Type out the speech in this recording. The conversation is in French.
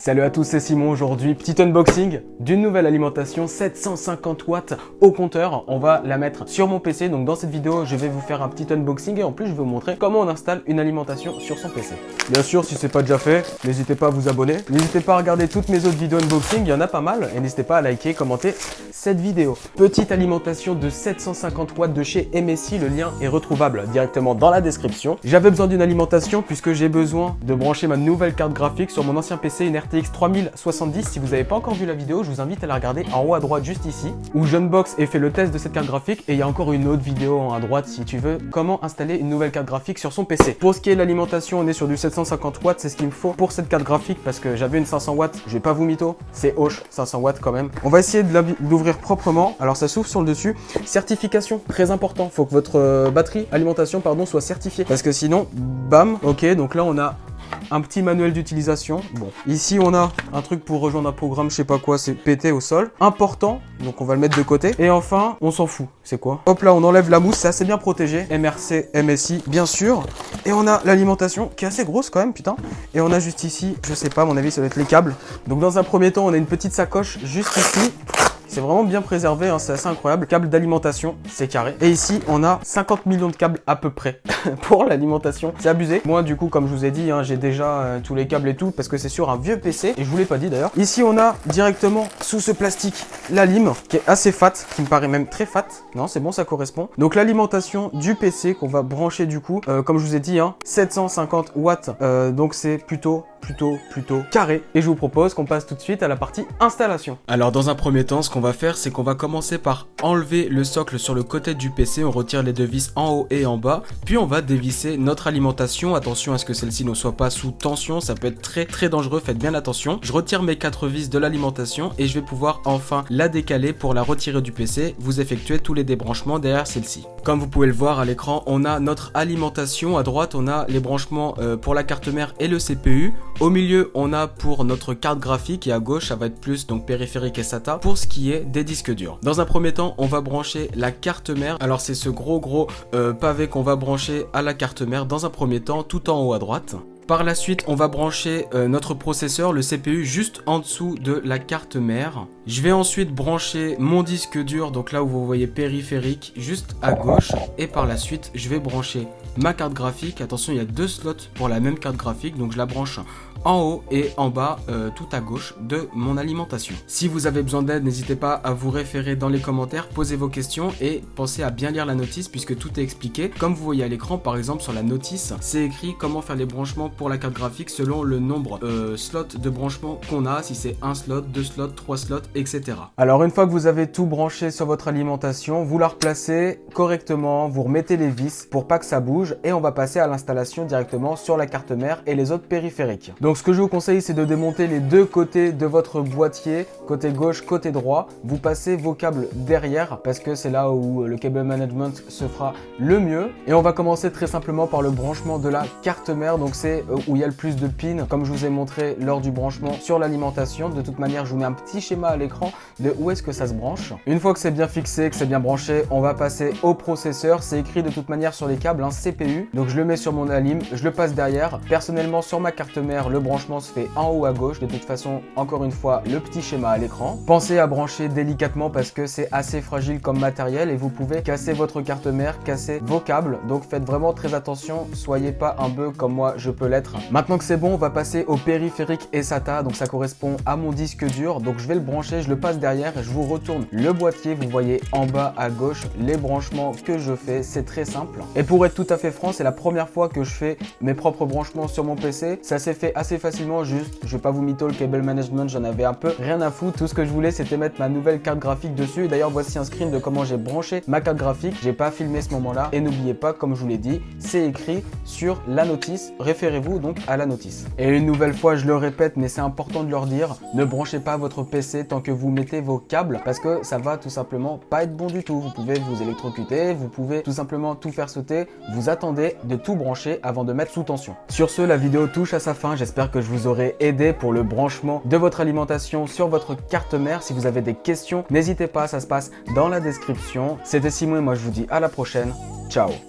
Salut à tous, c'est Simon. Aujourd'hui, petit unboxing d'une nouvelle alimentation 750 watts au compteur. On va la mettre sur mon PC. Donc dans cette vidéo, je vais vous faire un petit unboxing et en plus, je vais vous montrer comment on installe une alimentation sur son PC. Bien sûr, si ce n'est pas déjà fait, n'hésitez pas à vous abonner. N'hésitez pas à regarder toutes mes autres vidéos unboxing, il y en a pas mal. Et n'hésitez pas à liker, commenter cette vidéo. Petite alimentation de 750 watts de chez MSI. Le lien est retrouvable directement dans la description. J'avais besoin d'une alimentation puisque j'ai besoin de brancher ma nouvelle carte graphique sur mon ancien PC, une RTX 3070. Si vous n'avez pas encore vu la vidéo, je vous invite à la regarder en haut à droite juste ici où j'unbox et fais le test de cette carte graphique, et il y a encore une autre vidéo en haut à droite si tu veux comment installer une nouvelle carte graphique sur son PC. Pour ce qui est de l'alimentation, on est sur du 750 watts, c'est ce qu'il me faut pour cette carte graphique parce que j'avais une 500 watts, je vais pas vous mytho, c'est Hoche 500 watts quand même. On va essayer de l'ouvrir proprement. Alors ça s'ouvre sur le dessus. Certification, très important, faut que votre batterie alimentation soit certifiée parce que sinon bam. Ok, donc là on a un petit manuel d'utilisation. Bon, ici on a un truc pour rejoindre un programme, je sais pas quoi, c'est pété au sol. Important, donc on va le mettre de côté. Et enfin, on s'en fout, c'est quoi? Hop là, on enlève la mousse, c'est assez bien protégé. MRC, MSI, bien sûr. Et on a l'alimentation qui est assez grosse quand même, putain. Et on a juste ici, je sais pas, à mon avis ça doit être les câbles. Donc dans un premier temps, on a une petite sacoche juste ici. C'est vraiment bien préservé, hein, c'est assez incroyable. Câble d'alimentation, c'est carré. Et ici, on a 50 millions de câbles à peu près pour l'alimentation. C'est abusé. Moi, du coup, comme je vous ai dit, hein, j'ai déjà tous les câbles et tout parce que c'est sur un vieux PC. Et je vous l'ai pas dit d'ailleurs. Ici, on a directement sous ce plastique la lime qui est assez fat, qui me paraît même très fat. Non, c'est bon, ça correspond. Donc l'alimentation du PC qu'on va brancher du coup, comme je vous ai dit, hein, 750 watts. Donc c'est plutôt carré. Et je vous propose qu'on passe tout de suite à la partie installation. Alors dans un premier temps, ce qu'on va faire, c'est qu'on va commencer par enlever le socle sur le côté du PC. On retire les deux vis en haut et en bas, puis on va dévisser notre alimentation. Attention à ce que celle-ci ne soit pas sous tension, ça peut être très dangereux, faites bien attention. Je retire mes 4 vis de l'alimentation et je vais pouvoir enfin la décaler pour la retirer du PC. Vous effectuez tous les débranchements derrière celle-ci. Comme vous pouvez le voir à l'écran, on a notre alimentation. À droite, on a les branchements pour la carte mère et le CPU. Au milieu, on a pour notre carte graphique et à gauche, ça va être plus donc périphérique et SATA pour ce qui est des disques durs. Dans un premier temps, on va brancher la carte mère. Alors c'est ce gros pavé qu'on va brancher à la carte mère dans un premier temps, tout en haut à droite. Par la suite, on va brancher notre processeur, le CPU, juste en dessous de la carte mère. Je vais ensuite brancher mon disque dur, donc là où vous voyez périphérique, juste à gauche. Et par la suite, je vais brancher ma carte graphique. Attention, il y a 2 slots pour la même carte graphique, donc je la branche en haut et en bas, tout à gauche de mon alimentation. Si vous avez besoin d'aide, n'hésitez pas à vous référer dans les commentaires, posez vos questions et pensez à bien lire la notice puisque tout est expliqué. Comme vous voyez à l'écran, par exemple sur la notice, c'est écrit comment faire les branchements pour la carte graphique selon le nombre slots de branchement qu'on a, si c'est 1 slot, 2 slots, 3 slots, etc. Alors une fois que vous avez tout branché sur votre alimentation, vous la replacez correctement, vous remettez les vis pour pas que ça bouge et on va passer à l'installation directement sur la carte mère et les autres périphériques. Donc ce que je vous conseille, c'est de démonter les deux côtés de votre boîtier, côté gauche, côté droit. Vous passez vos câbles derrière parce que c'est là où le cable management se fera le mieux. Et on va commencer très simplement par le branchement de la carte mère. Donc c'est où il y a le plus de pins, comme je vous ai montré lors du branchement sur l'alimentation. De toute manière, je vous mets un petit schéma à l'écran de où est-ce que ça se branche. Une fois que c'est bien fixé, que c'est bien branché, on va passer au processeur. C'est écrit de toute manière sur les câbles, hein, CPU. Donc je le mets sur mon alim, je le passe derrière. Personnellement, sur ma carte mère, le branchement se fait en haut à gauche. De toute façon, encore une fois, le petit schéma à l'écran. Pensez à brancher délicatement parce que c'est assez fragile comme matériel et vous pouvez casser votre carte mère, casser vos câbles. Donc faites vraiment très attention, soyez pas un bœuf comme moi je peux l'être. Maintenant que c'est bon, on va passer au périphérique et SATA. Donc ça correspond à mon disque dur. Donc je vais le brancher, je le passe derrière et je vous retourne le boîtier. Vous voyez en bas à gauche les branchements que je fais. C'est très simple. Et pour être tout à fait franc, c'est la première fois que je fais mes propres branchements sur mon PC. Ça s'est fait assez facilement, juste je vais pas vous mytho, le cable management j'en avais un peu rien à foutre. Tout ce que je voulais c'était mettre ma nouvelle carte graphique dessus. Et d'ailleurs voici un screen de comment j'ai branché ma carte graphique. J'ai pas filmé ce moment là et n'oubliez pas, comme je vous l'ai dit, c'est écrit sur la notice, référez-vous donc à la notice. Et une nouvelle fois je le répète, mais c'est important de leur dire, ne branchez pas votre PC tant que vous mettez vos câbles parce que ça va tout simplement pas être bon du tout. Vous pouvez vous électrocuter, vous pouvez tout simplement tout faire sauter. Vous attendez de tout brancher avant de mettre sous tension. Sur ce, la vidéo touche à sa fin. J'espère que je vous aurai aidé pour le branchement de votre alimentation sur votre carte mère. Si vous avez des questions, n'hésitez pas, ça se passe dans la description. C'était Simon et moi je vous dis à la prochaine. Ciao.